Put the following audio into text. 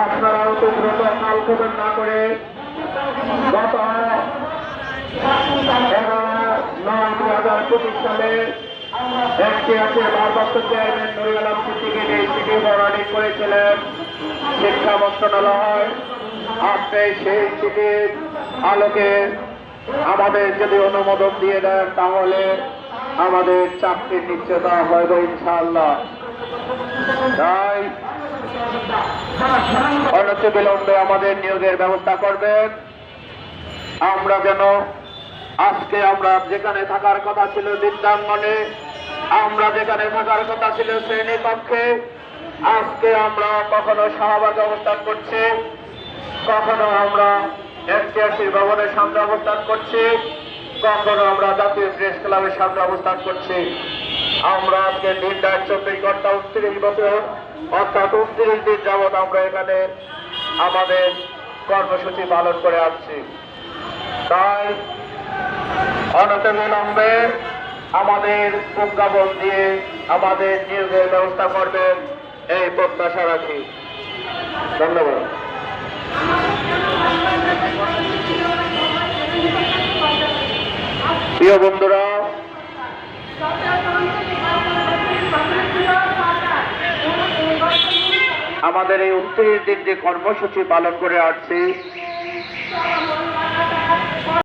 আপনারা অতি দ্রুত কালক্ষেপণ না করে গত 11/9/2025 সালে এনটিআরসির ভারপ্রাপ্ত চেয়ারম্যান নুরুল আলম সিদ্দিকী এই চিঠি ফরওয়ার্ডিং করেছিলেন শিক্ষা মন্ত্রণালয়। আপনি সেই চিঠির আলোকে আমাদের যদি অনুমোদন দিয়ে দেন তাহলে আমাদের চাকরির নিশ্চয়তা হইবে ইনশাআল্লাহ। তাই অনতি বিলম্বে আমাদের নিয়োগের ব্যবস্থা করবেন। আমরা যেন আজকে আমরা যেখানে থাকার কথা ছিল বিদ্যাঙ্গনে, আমরা যেখানে থাকার কথা ছিল শ্রেণীকক্ষে, আজকে আমরা কখনো শাহবাগে অবস্থান করছি, কখনো আমরা এনটিআরসির ভবনের সামনে অবস্থান করছি, কখনো আমরা জাতীয় প্রেস ক্লাবের সামনে অবস্থান করছি। আমরা আজকে নির্ধারিত 24 ঘন্টা 29 বছর অর্থাৎ 29 দিন যাবৎ আমরা এখানে আমাদের কর্মসূচি পালন করে আসছি। তাই অনতিবিলম্বে আমাদের প্রজ্ঞাপন দিয়ে আমাদের নিয়োগের ব্যবস্থা করবেন এই প্রত্যাশা রাখি। ধন্যবাদ। প্রিয় বন্ধুরা, আমাদের এই 29 দিন যে কর্মসূচি পালন করে আসছি